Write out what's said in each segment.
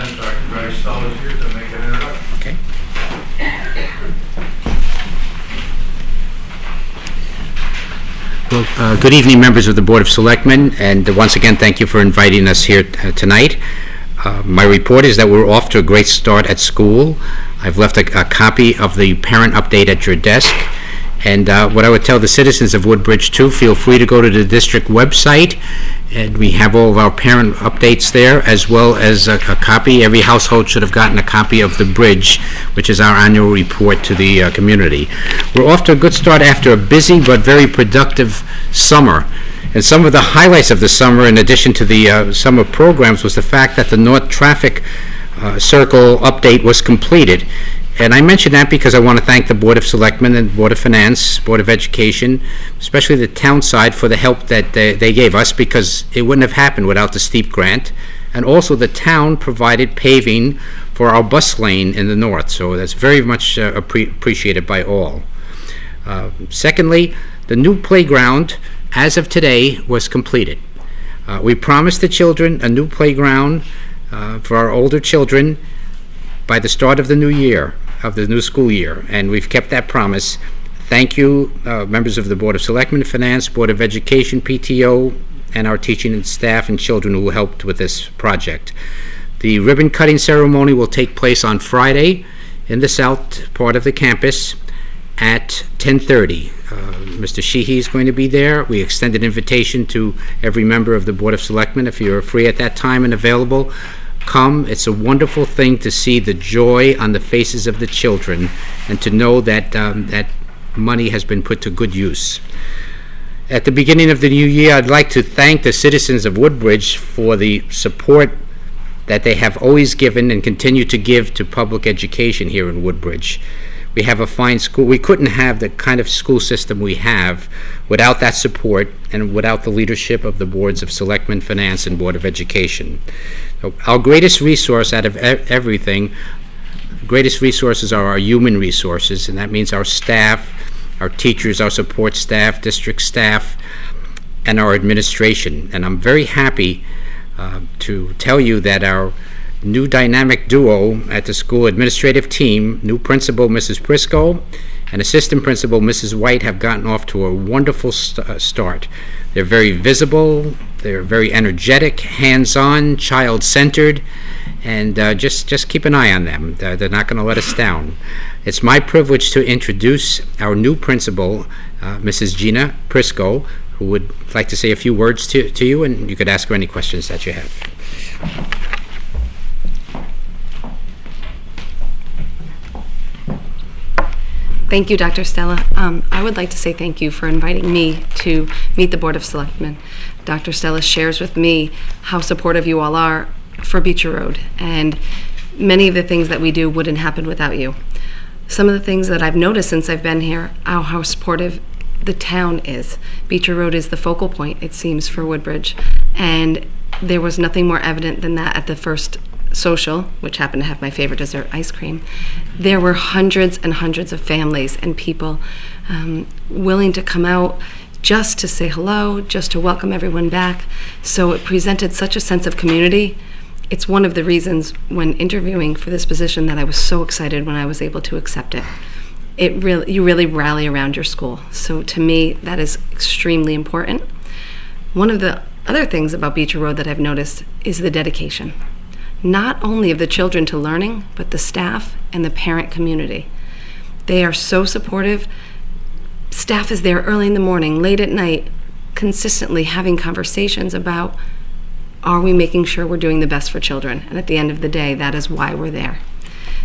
then Dr. Guy Stull is here to make an introduction. Okay. Well, good evening, members of the Board of Selectmen, and once again, thank you for inviting us here tonight. My report is that we're off to a great start at school. I've left a copy of the parent update at your desk, and what I would tell the citizens of Woodbridge too, feel free to go to the district website, and we have all of our parent updates there, as well as a copy. Every household should have gotten a copy of The Bridge, which is our annual report to the community. We're off to a good start after a busy but very productive summer. And some of the highlights of the summer, in addition to the summer programs, was the fact that the North Traffic Circle update was completed. And I mention that because I want to thank the Board of Selectmen and Board of Finance, Board of Education, especially the town side, for the help that they gave us, because it wouldn't have happened without the steep grant. And also the town provided paving for our bus lane in the north, so that's very much appreciated by all. Secondly, the new playground, as of today, was completed. We promised the children a new playground for our older children by the start of the new year, of the new school year, and we've kept that promise. Thank you, members of the Board of Selectmen, Finance, Board of Education, PTO, and our teaching and staff and children who helped with this project. The ribbon cutting ceremony will take place on Friday in the south part of the campus at 10:30. Mr. Sheehy is going to be there. We extended invitation to every member of the Board of Selectmen. If you're free at that time and available, come. It's a wonderful thing to see the joy on the faces of the children and to know that that money has been put to good use. At the beginning of the new year, I'd like to thank the citizens of Woodbridge for the support that they have always given and continue to give to public education here in Woodbridge. We have a fine school. We couldn't have the kind of school system we have without that support and without the leadership of the Boards of Selectmen, Finance, and Board of Education. So our greatest resource out of everything, greatest resources are our human resources, and that means our staff, our teachers, our support staff, district staff, and our administration. And I'm very happy to tell you that our new dynamic duo at the school administrative team, new principal Mrs. Prisco and assistant principal Mrs. White, have gotten off to a wonderful start. They're very visible, they're very energetic, hands-on, child-centered, and just keep an eye on them. They're not going to let us down. It's my privilege to introduce our new principal, Mrs. Gina Prisco, who would like to say a few words to you, and you could ask her any questions that you have. Thank you, Dr. Stella. I would like to say thank you for inviting me to meet the Board of Selectmen. Dr. Stella shares with me how supportive you all are for Beecher Road, and many of the things that we do wouldn't happen without you. Some of the things that I've noticed since I've been here are how supportive the town is. Beecher Road is the focal point, it seems, for Woodbridge, and there was nothing more evident than that at the first social, which happened to have my favorite dessert, ice cream. There were hundreds and hundreds of families and people willing to come out just to say hello, just to welcome everyone back. So it presented such a sense of community. It's one of the reasons when interviewing for this position that I was so excited when I was able to accept it. You really rally around your school. So to me, that is extremely important. One of the other things about Beecher Road that I've noticed is the dedication, not only of the children to learning, but the staff and the parent community. They are so supportive. Staff is there early in the morning, late at night, consistently having conversations about, are we making sure we're doing the best for children? And at the end of the day, that is why we're there.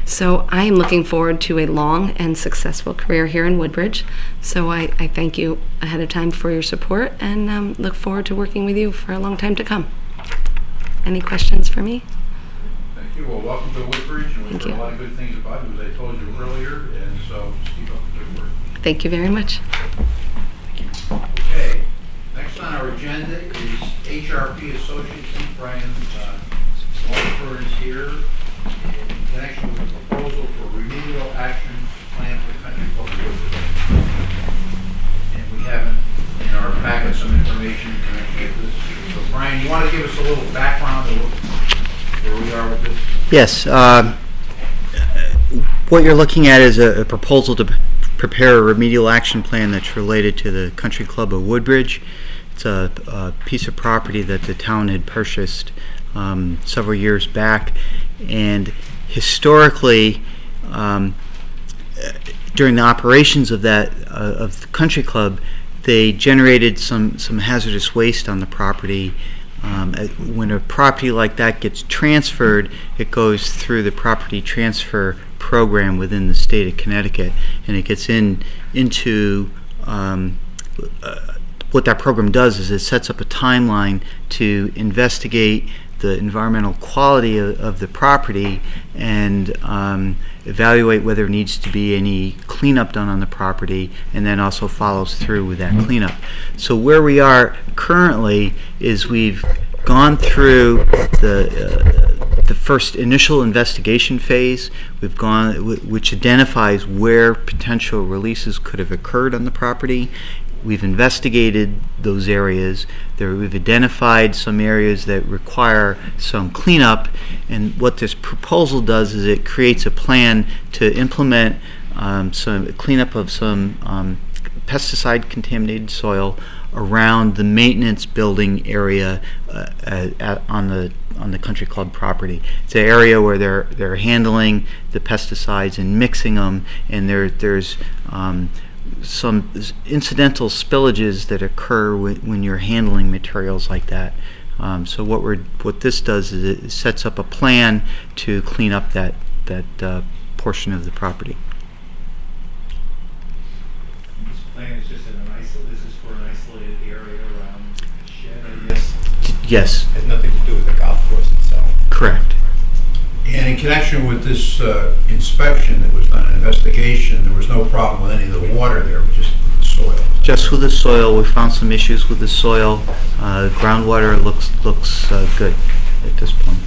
So I am looking forward to a long and successful career here in Woodbridge. So I thank you ahead of time for your support, and look forward to working with you for a long time to come. Any questions for me? Thank you. Well, welcome to Woodbridge, and we've heard a lot of good things about you, as I told you earlier, and so just keep up the good work. Thank you very much. Okay. Next on our agenda is HRP Associates. Brian Walford is here in connection with a proposal for remedial action plan for Country Club of Woodbridge. And we have in our packet some information in connection with this. So Brian, you want to give us a little background of where we are with this? Yes. What you're looking at is a proposal to prepare a remedial action plan that's related to the Country Club of Woodbridge. It's a piece of property that the town had purchased several years back, and historically, during the operations of of the Country Club, they generated some hazardous waste on the property. When a property like that gets transferred, it goes through the property transfer program within the state of Connecticut, and it gets into what that program does is it sets up a timeline to investigate the environmental quality of the property and evaluate whether there needs to be any cleanup done on the property, and then also follows through with that cleanup. So where we are currently is we've gone through the first initial investigation phase. We've gone, which identifies where potential releases could have occurred on the property. We've investigated those areas. We've identified some areas that require some cleanup, and what this proposal does is it creates a plan to implement some cleanup of some pesticide-contaminated soil around the maintenance building area on the Country Club property. It's an area where they're handling the pesticides and mixing them, and there's some incidental spillages that occur when you're handling materials like that. So what this does is it sets up a plan to clean up that portion of the property. This plan is just this is for an isolated area around the shed, I guess? Yes. Has nothing to do with the golf course itself? Correct. And in connection with this inspection that was done, an investigation, there was no problem with any of the water there, just the soil. Just with the soil, we found some issues with the soil. Groundwater looks good at this point.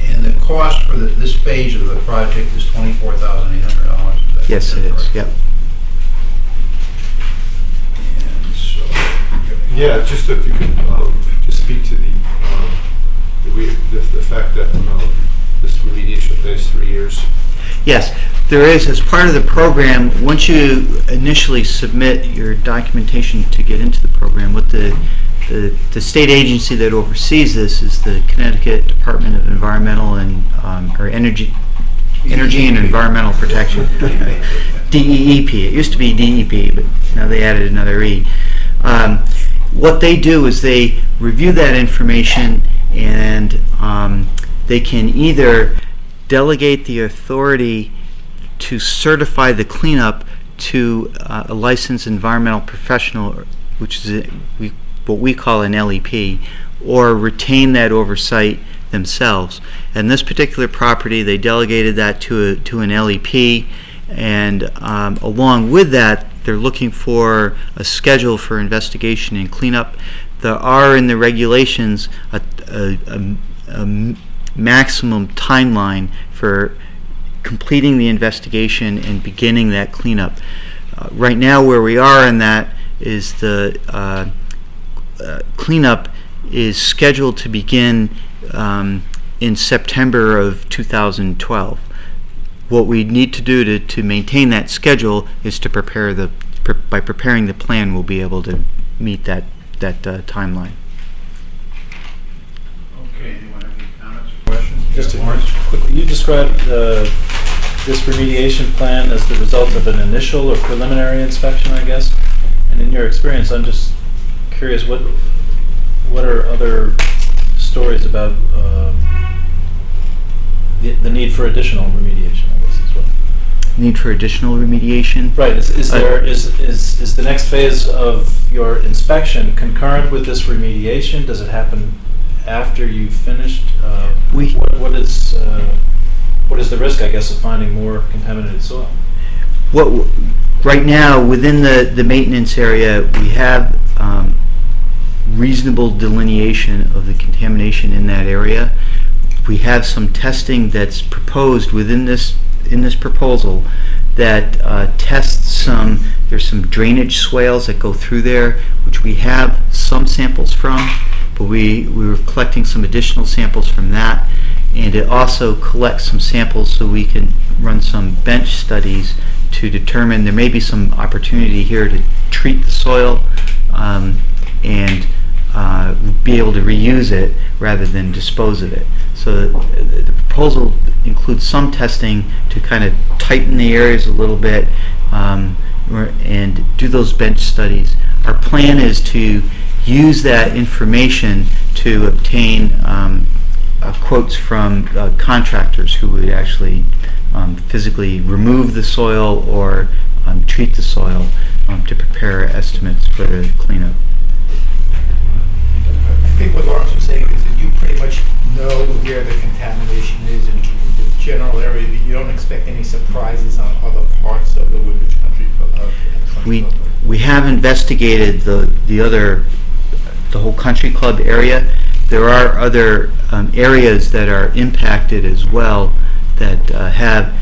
And the cost for this phase of the project is $24,800? Yes, it is. Yep. And so, Yeah, just if you could just speak to the fact that this remediation plan is 3 years. Yes, there is, as part of the program, once you initially submit your documentation to get into the program, what the state agency that oversees this is the Connecticut Department of Environmental and or Energy and Environmental Protection, DEEP. It used to be DEP, but now they added another E. What they do is they review that information, and they can either delegate the authority to certify the cleanup to a licensed environmental professional, which is what we call an LEP, or retain that oversight themselves. And this particular property, they delegated that to an LEP, and along with that, they're looking for a schedule for investigation and cleanup. There are in the regulations a maximum timeline for completing the investigation and beginning that cleanup. Right now, where we are in that is the cleanup is scheduled to begin in September of 2012. What we need to do to maintain that schedule is to prepare by preparing the plan, we'll be able to meet that timeline. okay, anyone have any comments or questions? Just Lawrence? quickly, you described this remediation plan as the result of an initial or preliminary inspection, I guess. And in your experience, I'm just curious, what are other stories about the need for additional remediation, I guess, as well? Need for additional remediation? Right. Is the next phase of your inspection concurrent with this remediation? Does it happen after you've finished? What is the risk, I guess, of finding more contaminated soil? Right now, within the maintenance area, we have reasonable delineation of the contamination in that area. We have some testing that's proposed in this proposal that tests there's some drainage swales that go through there, which we have some samples from, but we were collecting some additional samples from that, and it also collects some samples so we can run some bench studies to determine there may be some opportunity here to treat the soil and be able to reuse it rather than dispose of it. So the proposal includes some testing to kind of tighten the areas a little bit and do those bench studies. Our plan is to use that information to obtain quotes from contractors who would actually physically remove the soil or treat the soil to prepare estimates for the cleanup. I think what Lawrence was saying is that you pretty much know where the contamination is in the general area, that you don't expect any surprises on other parts of the Woodbridge Country Club. We have investigated the whole country club area. There are other areas that are impacted as well that have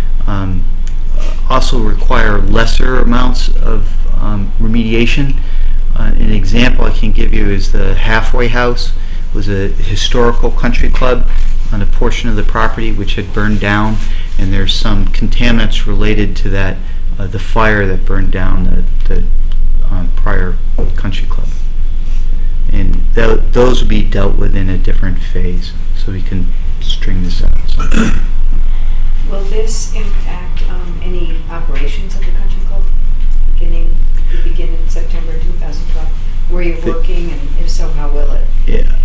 also require lesser amounts of remediation. An example I can give you is the Halfway House. It was a historical country club on a portion of the property which had burned down, and there's some contaminants related to that, the fire that burned down the prior country club. And those will be dealt with in a different phase, so we can string this out. Will this impact any operations of the country club? You begin in September 2012. Were you working, and if so, how will it? Yeah,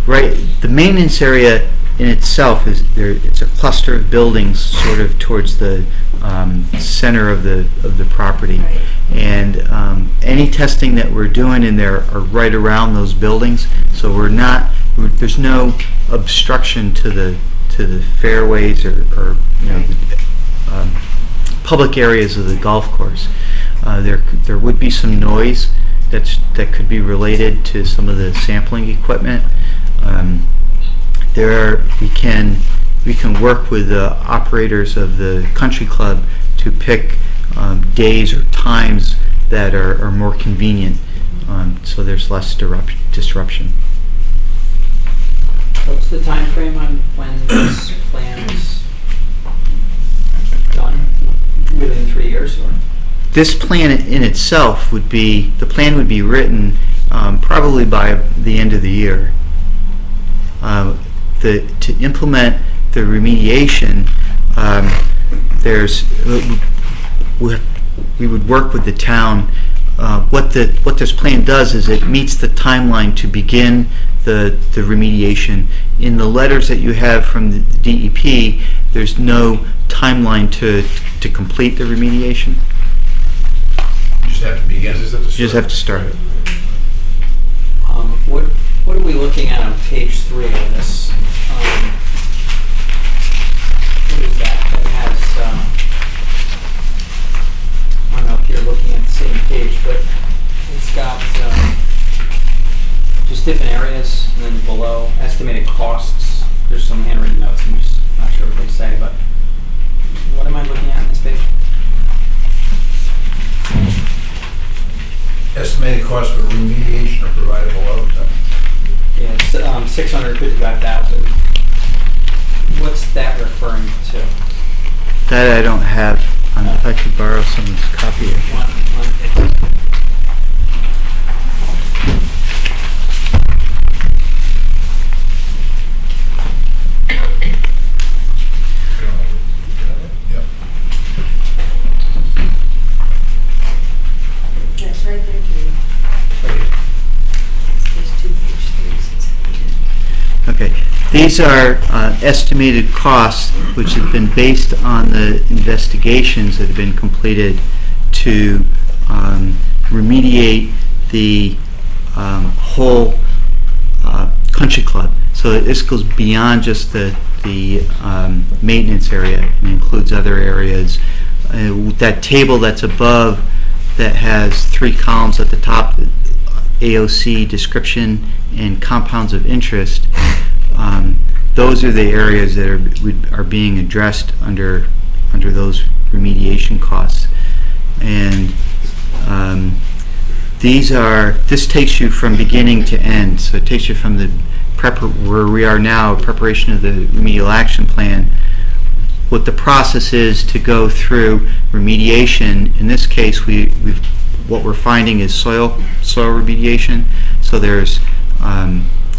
right. The maintenance area in itself is there. It's a cluster of buildings, sort of towards the center of the property, Right. and any testing that we're doing in there are right around those buildings. So there's no obstruction to the fairways or public areas of the golf course. There would be some noise that could be related to some of the sampling equipment. We can work with the operators of the country club to pick days or times that are more convenient, so there's less disruption. What's the time frame on when this plan is done? Within 3 years, or? This plan in itself would be written probably by the end of the year. To implement the remediation, we would work with the town. What this plan does is it meets the timeline to begin the remediation. In the letters that you have from the DEP, there's no timeline to complete the remediation. You just have to begin. You just have to start it. What are we looking at on page 3 of this? What is that? That has, I don't know if you're looking at the same page, but it's got just different areas, and then below, estimated costs. There's some handwritten notes, I'm just not sure what they say, but what am I looking at on this page? Estimated cost for remediation are provided below. Yeah, it's $655,000. What's that referring to? That I don't have. If I could borrow someone's copy. That's right there, Gina. There's 2 page 3s. It's at the end. Okay. These are estimated costs which have been based on the investigations that have been completed to remediate the whole country club. So this goes beyond just the maintenance area and includes other areas. That table that's above that has 3 columns at the top, AOC, description, and compounds of interest. Those are the areas that are being addressed under those remediation costs. And This takes you from beginning to end. So it takes you from the where we are now, preparation of the remedial action plan, what the process is to go through remediation. In this case, what we're finding is soil remediation. So there's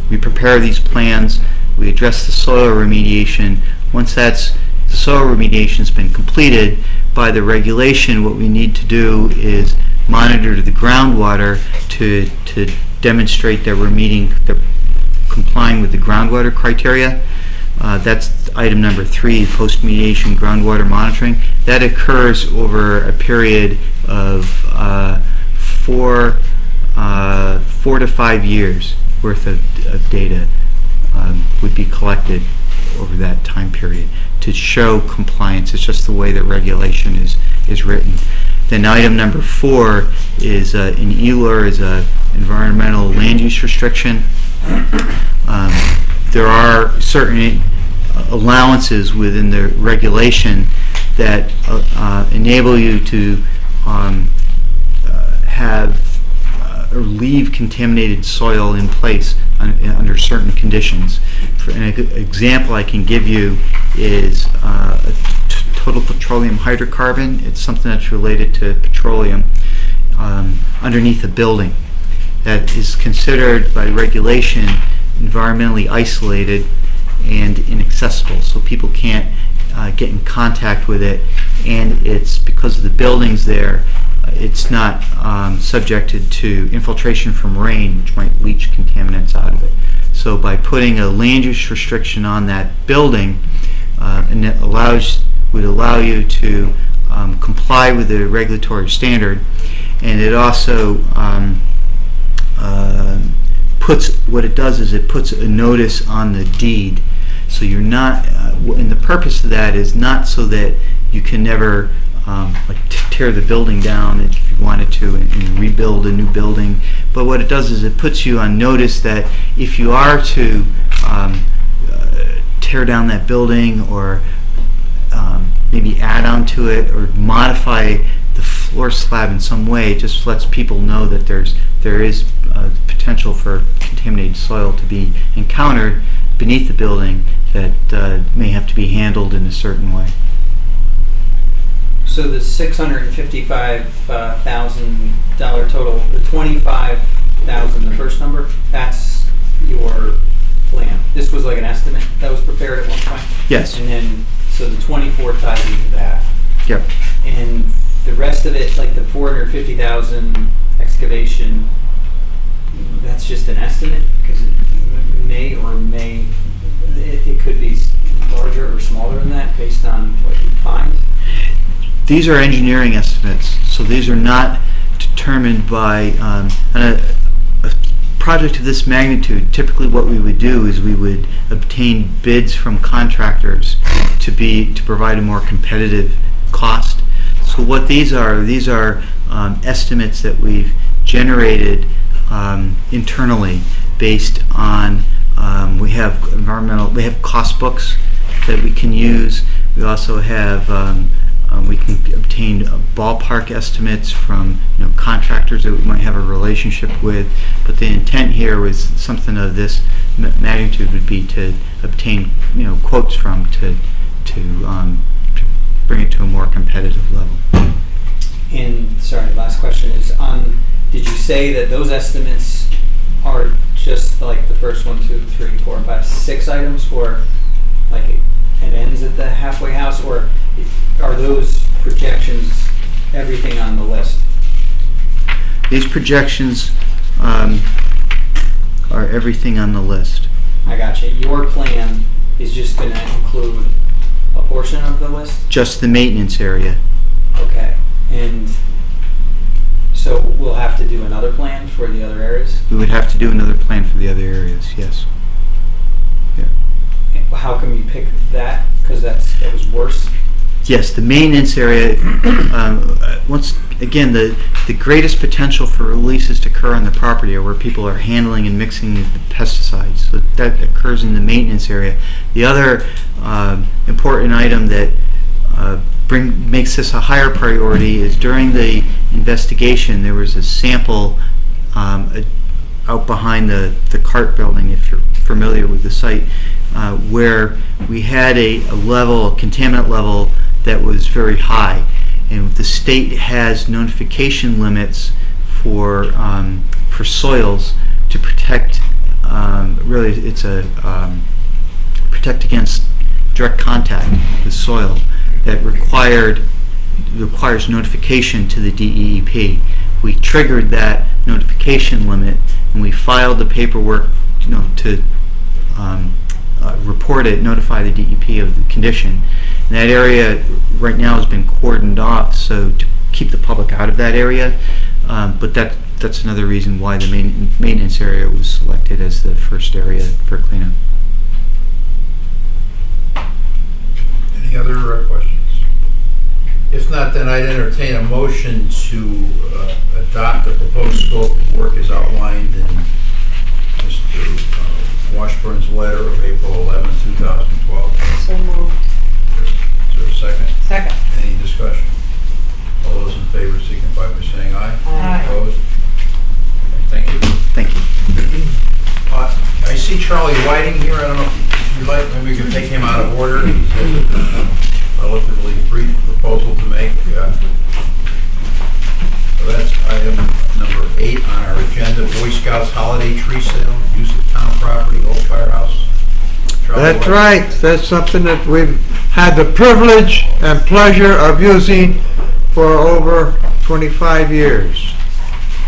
we prepare these plans, we address the soil remediation. Once the soil remediation has been completed, by the regulation, what we need to do is monitor the groundwater to demonstrate that we're complying with the groundwater criteria. That's item number 3, post-mediation groundwater monitoring. That occurs over a period of 4 to 5 years worth of data would be collected over that time period to show compliance. It's just the way the regulation is written. Then item number 4 is in ELUR is a environmental land use restriction. There are certain allowances within the regulation that enable you to have or leave contaminated soil in place under certain conditions. For an example I can give you is a total petroleum hydrocarbon. It's something that's related to petroleum underneath a building that is considered by regulation environmentally isolated and inaccessible, so people can't get in contact with it, and it's because of the buildings there, it's not subjected to infiltration from rain, which might leach contaminants out of it. So by putting a land use restriction on that building, and it would allow you to comply with the regulatory standard, and it also what it does is it puts a notice on the deed. So you're not, and the purpose of that is not so that you can never tear the building down if you wanted to and rebuild a new building, but what it does is it puts you on notice that if you are to tear down that building or maybe add on to it or modify the floor slab in some way, it just lets people know that there is potential for contaminated soil to be encountered beneath the building that may have to be handled in a certain way. So the $655,000 total, the $25,000, the first number, that's your plan. This was like an estimate that was prepared at one point? Yes. And then, so the 24 ties into that. Yep. And the rest of it, like the 450,000 excavation, that's just an estimate because it may or may, it could be larger or smaller than that based on what you find? These are engineering estimates, so these are not determined by a project of this magnitude. Typically what we would do is we would obtain bids from contractors to provide a more competitive cost. So what these are estimates that we've generated internally based on we have cost books that we can use. We also have we can obtain ballpark estimates from contractors that we might have a relationship with, but the intent here was something of this magnitude would be to obtain quotes from to bring it to a more competitive level. And sorry, last question is on, did you say that those estimates are just like the first 1, 2, 3, 4, 5, 6 items, or like it ends at the halfway house, or are those projections everything on the list? These projections are everything on the list. I got you. Your plan is just going to include a portion of the list? Just the maintenance area. Okay. And so we'll have to do another plan for the other areas? We would have to do another plan for the other areas, yes. Yeah. How can we pick that? Because that was worse? Yes, the maintenance area, once again, the greatest potential for releases to occur on the property are where people are handling and mixing the pesticides. So that occurs in the maintenance area. The other important item that makes this a higher priority is during the investigation there was a sample out behind the CART building, if you're familiar with the site, where we had a contaminant level that was very high. And the state has notification limits for soils to protect, really it's protect against direct contact with soil that requires notification to the DEEP. We triggered that notification limit and we filed the paperwork, to report it, notify the DEP of the condition. And that area right now has been cordoned off, so to keep the public out of that area. But that's another reason why the maintenance area was selected as the first area for cleanup. Any other questions? If not, then I'd entertain a motion to adopt the proposed scope of work as outlined in Mr. Washburn's letter of April 11, 2012. So moved. Is there a second? Second. Any discussion? All those in favor signify by saying aye. Aye. Opposed? Thank you. Thank you. I see Charlie Whiting here. I don't know if you'd like, maybe we can take him out of order. He has a relatively brief proposal to make. So that's item number 8 on our agenda, Boy Scouts holiday tree sale, use of town property, old firehouse. Charlie That's Whiting. right. That's something that we've had the privilege and pleasure of using for over 25 years.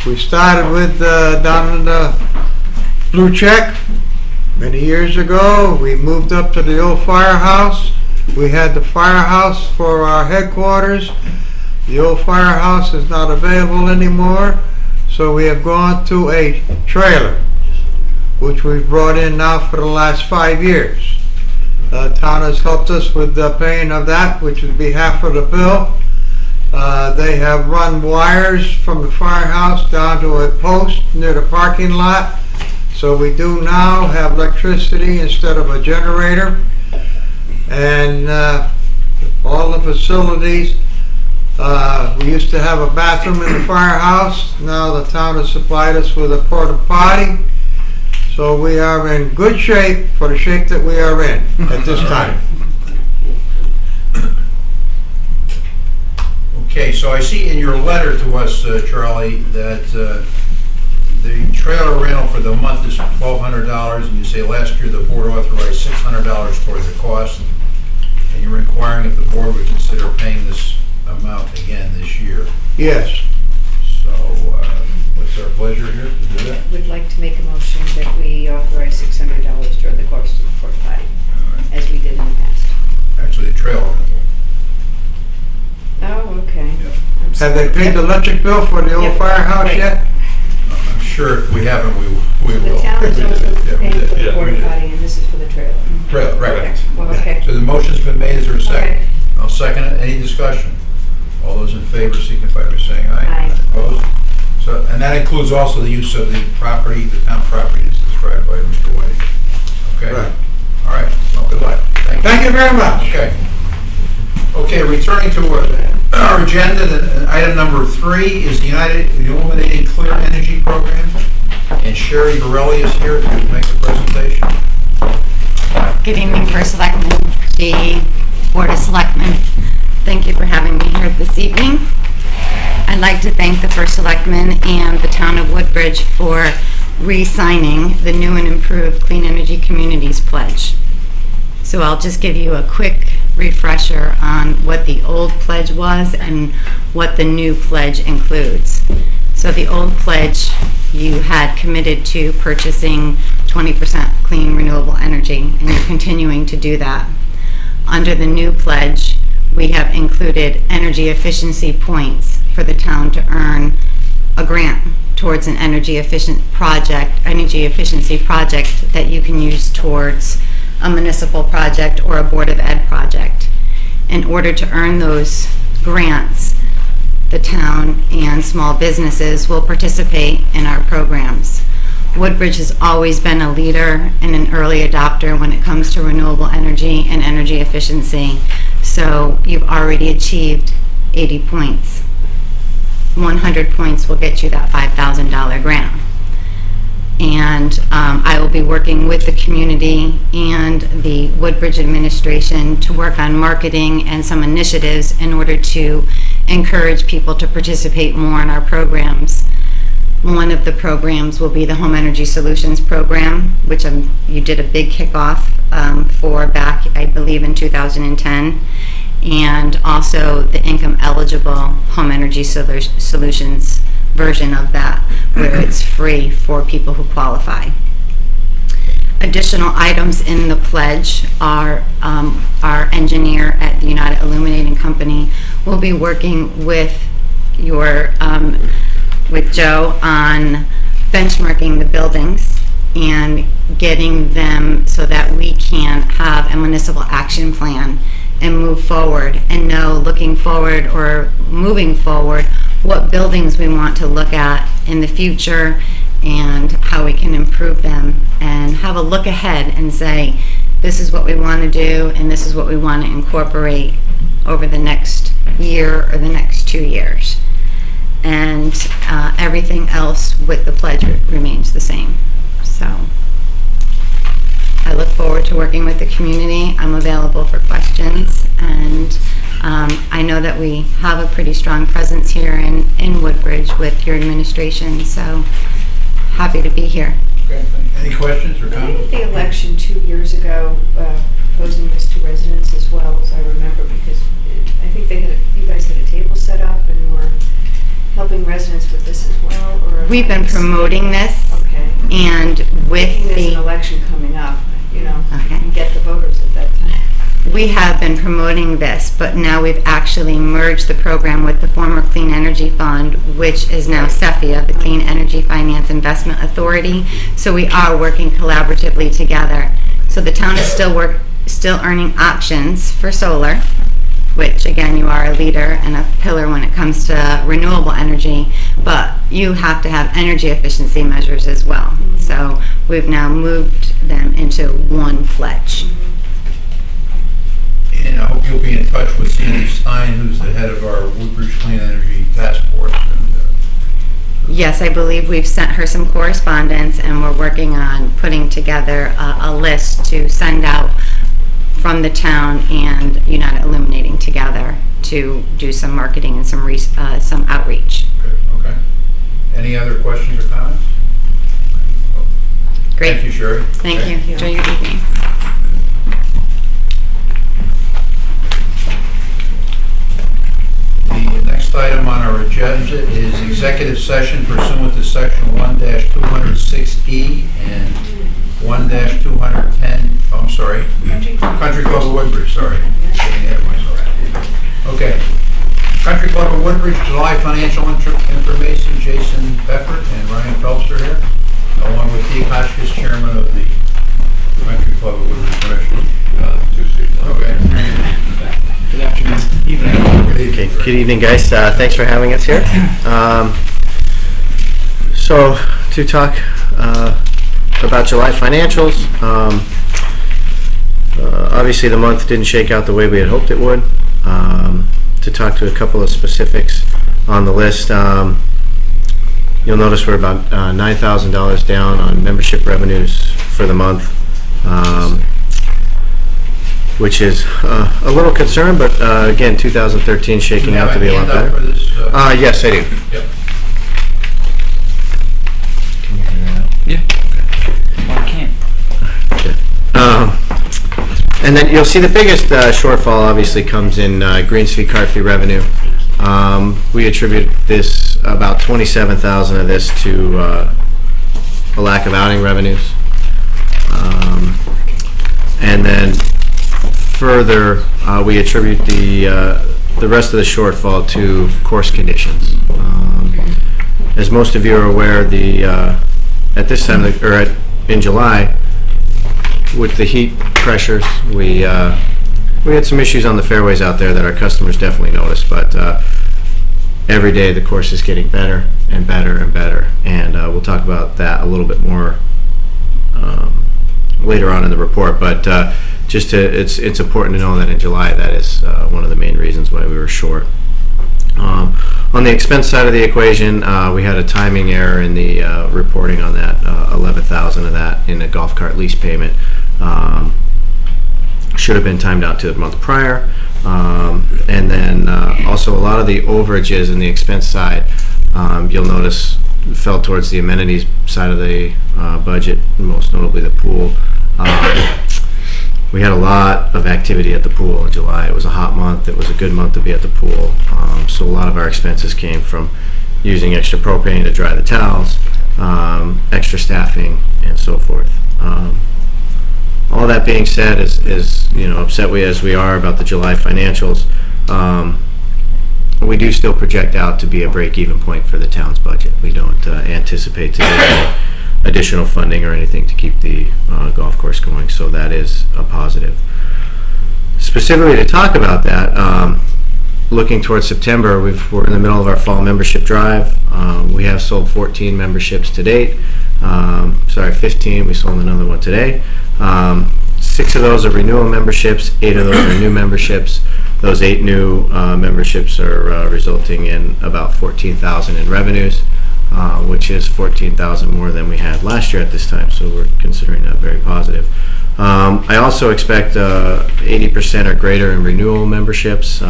We started with down in the Blue Check many years ago. We moved up to the old firehouse. We had the firehouse for our headquarters. The old firehouse is not available anymore, so we have gone to a trailer, which we've brought in now for the last 5 years. The town has helped us with the paying of that, which would be half of the bill. They have run wires from the firehouse down to a post near the parking lot, so we do now have electricity instead of a generator. And all the facilities, we used to have a bathroom in the firehouse. Now the town has supplied us with a porta potty. So we are in good shape for the shape that we are in at this time. Okay, so I see in your letter to us, Charlie, that the trailer rental for the month is $1,200, and you say last year the board authorized $600 towards the cost, and you're inquiring if the board would consider paying this amount again this year. Yes. So, what's our pleasure here to do that? Would like to make a motion that we authorize $600 toward the cost of the porta potty, as we did in the past. Actually, the trailer rental. Oh, okay. Yeah. I'm Have sorry. they paid the electric bill for the old Yep. firehouse Right. yet? I'm sure if we haven't, we will. The town is We did also it. Yeah, we paying did. for the Yeah, we porta did. potty, and this is for the trailer. Trailer, right. Well, okay. So the motion's been made, is there a second? Okay. I'll second it. Any discussion? All those in favor signify by saying aye. Aye. Opposed? So, and that includes also the use of the property, the town property as described by Mr. Whiting. Okay? Right. All right. Well, good luck. Thank you. Thank you very much. Okay. Okay, returning to our agenda, item number 3 is the United Illuminating Clear Energy Program. And Sherry Borelli is here to make the presentation. Good evening, First Selectman, the Board of Selectmen. Thank you for having me here this evening. I'd like to thank the First Selectman and the Town of Woodbridge for re-signing the new and improved Clean Energy Communities Pledge. So I'll just give you a quick refresher on what the old pledge was and what the new pledge includes. So the old pledge, you had committed to purchasing 20% clean renewable energy, and you're continuing to do that. Under the new pledge, we have included energy efficiency points for the town to earn a grant towards an energy efficiency project that you can use towards a municipal project or a Board of Ed project. In order to earn those grants, the town and small businesses will participate in our programs. Woodbridge has always been a leader and an early adopter when it comes to renewable energy and energy efficiency. So you've already achieved 80 points. 100 points will get you that $5,000 grant. And I will be working with the community and the Woodbridge administration to work on marketing and some initiatives in order to encourage people to participate more in our programs. One of the programs will be the Home Energy Solutions program, which you did a big kickoff for back, I believe, in 2010, and also the income eligible Home Energy Solutions version of that, where it's free for people who qualify. Additional items in the pledge are our engineer at the United Illuminating Company will be working with with Joe on benchmarking the buildings and getting them so that we can have a municipal action plan and move forward and know, looking forward or moving forward, what buildings we want to look at in the future and how we can improve them, and have a look ahead and say, this is what we want to do and this is what we want to incorporate over the next year or the next 2 years. And everything else with the pledge remains the same. So I look forward to working with the community. I'm available for questions, and I know that we have a pretty strong presence here in Woodbridge with your administration, so happy to be here. Okay. Any questions or comments? The election 2 years ago, posing this to residents as well, as I remember, because I think you guys had a table set up and were helping residents with this as well? Or we've been promoting this. Okay. And with there's an election coming up, you know, okay, you get the voters at that time. We have been promoting this, but now we've actually merged the program with the former Clean Energy Fund, which is now CEFIA, the Clean Energy Finance Investment Authority. So we are working collaboratively together. So the town is still earning options for solar, which again, you are a leader and a pillar when it comes to renewable energy, but you have to have energy efficiency measures as well. Mm-hmm. So we've now moved them into one pledge. Mm-hmm. And I hope you'll be in touch with Sandy Stein, who's the head of our Woodbridge Clean Energy Task Force. Yes, I believe we've sent her some correspondence, and we're working on putting together a list to send out from the town and United Illuminating together to do some marketing and some outreach. Good. Okay. Any other questions or comments? Great. Thank you, Sherry. Thank you. Enjoy your evening. The next item on our agenda is executive session pursuant to section 1-206E and 1-210, I'm sorry, Country Club of Woodbridge, sorry. Getting ahead of myself. Okay. Country Club of Woodbridge, July financial information, Jason Beffert and Ryan Phelps are here, along with Dee Hotchkiss, chairman of the Country Club of Woodbridge Commission. Okay. Good afternoon. Okay, good evening, guys. Thanks for having us here. So, to talk about July financials, obviously the month didn't shake out the way we had hoped it would. To talk to a couple of specifics on the list, you'll notice we're about $9,000 down on membership revenues for the month. Which is a little concern, but again, 2013 shaking out to be a lot better. This, yes, I do. Yep. Can you hear that? Yeah. Well, I can't. And then you'll see the biggest shortfall obviously comes in greens fee, card fee revenue. We attribute this, about 27,000 of this to a lack of outing revenues. And then further, we attribute the rest of the shortfall to course conditions. As most of you are aware, at this time, in July, with the heat pressures, we had some issues on the fairways out there that our customers definitely noticed. But every day, the course is getting better and better and better, and we'll talk about that a little bit more later on in the report. But it's important to know that in July, that is one of the main reasons why we were short. On the expense side of the equation, we had a timing error in the reporting on that. 11,000 of that in a golf cart lease payment should have been timed out to the month prior. And then also a lot of the overages in the expense side, you'll notice, fell towards the amenities side of the budget, most notably the pool. We had a lot of activity at the pool in July. It was a hot month. It was a good month to be at the pool. So a lot of our expenses came from using extra propane to dry the towels, extra staffing, and so forth. All that being said, is upset as we are about the July financials, we do still project out to be a break-even point for the town's budget. We don't anticipate to get additional funding or anything to keep the golf course going, so that is a positive. Specifically to talk about that, looking towards September, we're in the middle of our fall membership drive. We have sold 14 memberships to date. 15. We sold another one today. 6 of those are renewal memberships. 8 of those are new memberships. Those 8 new memberships are resulting in about $14,000 in revenues, which is $14,000 more than we had last year at this time. So we're considering that very positive. I also expect 80% or greater in renewal memberships.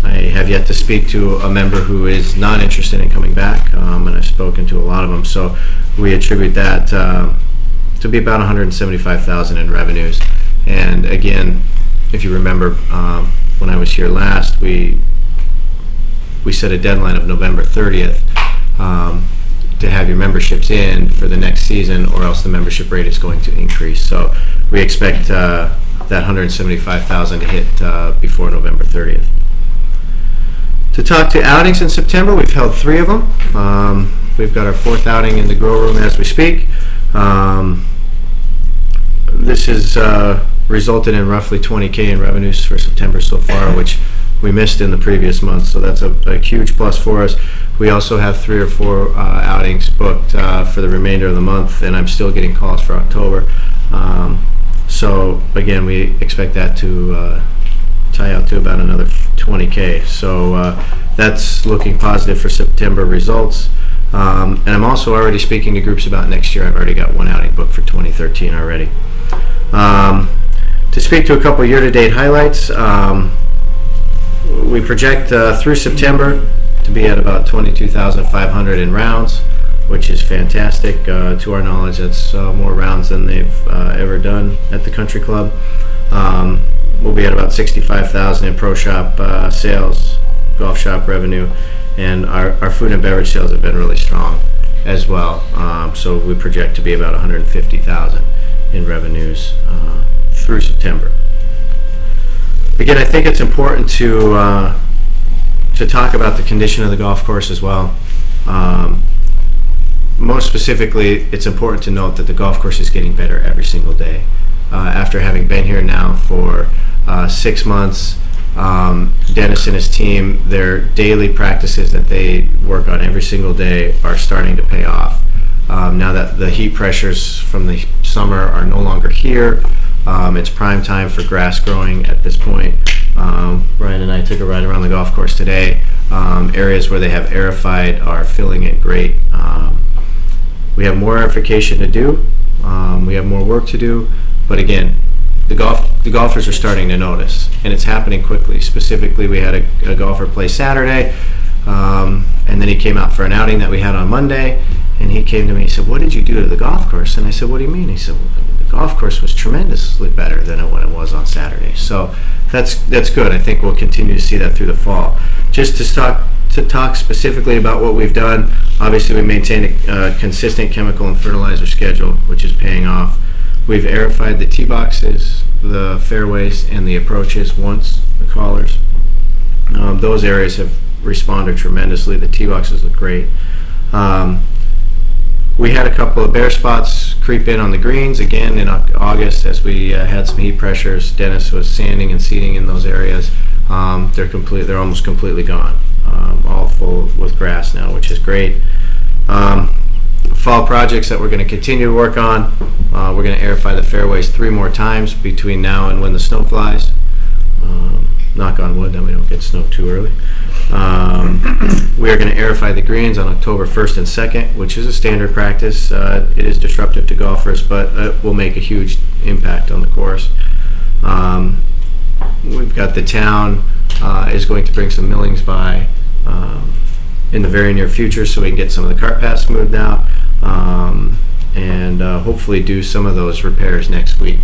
I have yet to speak to a member who is not interested in coming back, and I've spoken to a lot of them. So we attribute that to be about $175,000 in revenues. And again, if you remember, when I was here last, we set a deadline of November 30th to have your memberships in for the next season, or else the membership rate is going to increase. So we expect that $175,000 to hit before November 30th. To talk to outings in September, we've held 3 of them. We've got our 4th outing in the grow room as we speak. This has resulted in roughly $20K in revenues for September so far, which we missed in the previous month, so that's a huge plus for us. We also have 3 or 4 outings booked for the remainder of the month, and I'm still getting calls for October. So again, we expect that to tie out to about another $20K. So that's looking positive for September results. And I'm also already speaking to groups about next year. I've already got 1 outing booked for 2013 already. To speak to a couple year-to-date highlights, we project through September to be at about 22,500 in rounds, which is fantastic. To our knowledge, that's more rounds than they've ever done at the Country Club. We'll be at about 65,000 in pro shop sales, golf shop revenue, and our food and beverage sales have been really strong as well. So we project to be about 150,000 in revenues through September. Again, I think it's important to talk about the condition of the golf course as well. Most specifically, it's important to note that the golf course is getting better every single day. After having been here now for 6 months, Dennis and his team, their daily practices that they work on every single day are starting to pay off. Now that the heat pressures from the summer are no longer here, it's prime time for grass growing at this point. Brian and I took a ride around the golf course today. Areas where they have aerified are filling in great. We have more aerification to do. We have more work to do, but again, the golfers are starting to notice, and it's happening quickly. Specifically, we had a golfer play Saturday, and then he came out for an outing that we had on Monday, and he came to me and he said, "What did you do to the golf course?" And I said, "What do you mean?" He said, "Well, the golf course was tremendously better than when it was on Saturday." So that's good. I think we'll continue to see that through the fall. Just to talk specifically about what we've done, obviously we maintain a consistent chemical and fertilizer schedule, which is paying off. We've aerified the tee boxes, the fairways, and the approaches once, the collars. Those areas have responded tremendously. The tee boxes look great. We had a couple of bare spots creep in on the greens again in August as we had some heat pressures. Dennis was sanding and seeding in those areas. They're almost completely gone. All full with grass now, which is great. Fall projects that we're going to continue to work on. We're going to aerify the fairways 3 more times between now and when the snow flies. knock on wood, that we don't get snow too early. We are going to aerify the greens on October 1st and 2nd, which is a standard practice. It is disruptive to golfers, but it will make a huge impact on the course. We've got the town is going to bring some millings by in the very near future, so we can get some of the cart paths smoothed out, and hopefully do some of those repairs next week,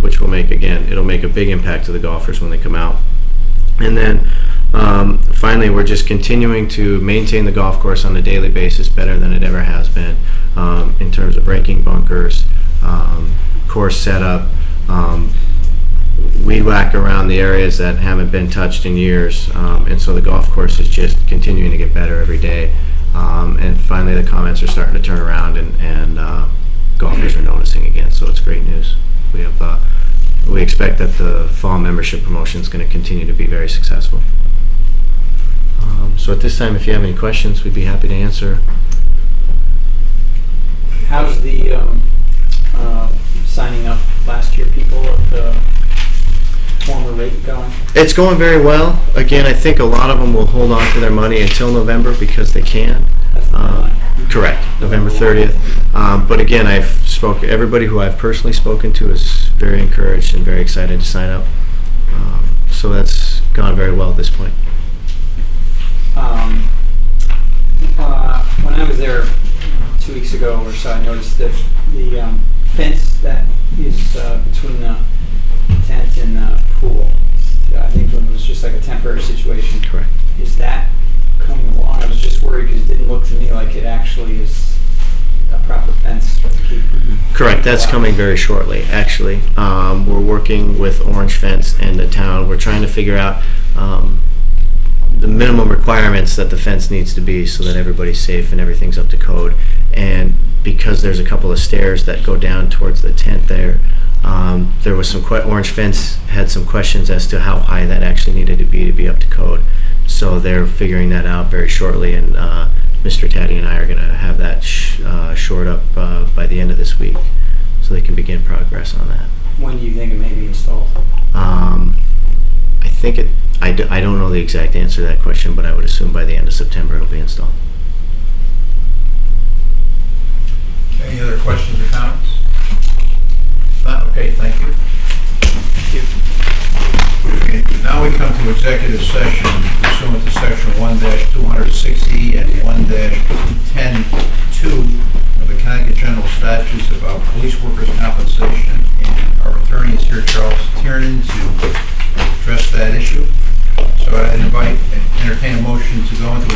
which will make, again, it'll make a big impact to the golfers when they come out. And then finally, we're just continuing to maintain the golf course on a daily basis better than it ever has been, in terms of breaking bunkers, course setup, weed whack around the areas that haven't been touched in years, and so the golf course is just continuing to get better every day. And finally, the comments are starting to turn around, and golfers are noticing again, so it's great news. We expect that the fall membership promotion is going to continue to be very successful. So at this time, if you have any questions, we'd be happy to answer. How's the signing up last year people at the former rate going? It's going very well. Again, I think a lot of them will hold on to their money until November because they can. That's the deadline. Correct, November 30th. But again, everybody who I've personally spoken to is very encouraged and very excited to sign up. So that's gone very well at this point. When I was there 2 weeks ago or so, I noticed that the fence that is between the tent and the pool, I think it was just like a temporary situation. Correct. Is that coming along? I was just worried because it didn't look to me like it actually is a proper fence to keep. Correct. That's coming very shortly, actually. We're working with Orange Fence and the town. We're trying to figure out the minimum requirements that the fence needs to be so that everybody's safe and everything's up to code. And because there's a couple of stairs that go down towards the tent there was some Orange Fence had some questions as to how high that actually needed to be up to code. So they're figuring that out very shortly, and Mr. Taddy and I are going to have that shored up by the end of this week, so they can begin progress on that. When do you think it may be installed? I think I don't know the exact answer to that question, but I would assume by the end of September it'll be installed. Any other questions or comments? Not? Okay, thank you. Okay, now we come to executive session pursuant to section 1-260 and 1-10(2) of the Connecticut General Statutes about police workers' compensation, and our attorney is here, Charles Tiernan, to address that issue. So I'd entertain a motion to go into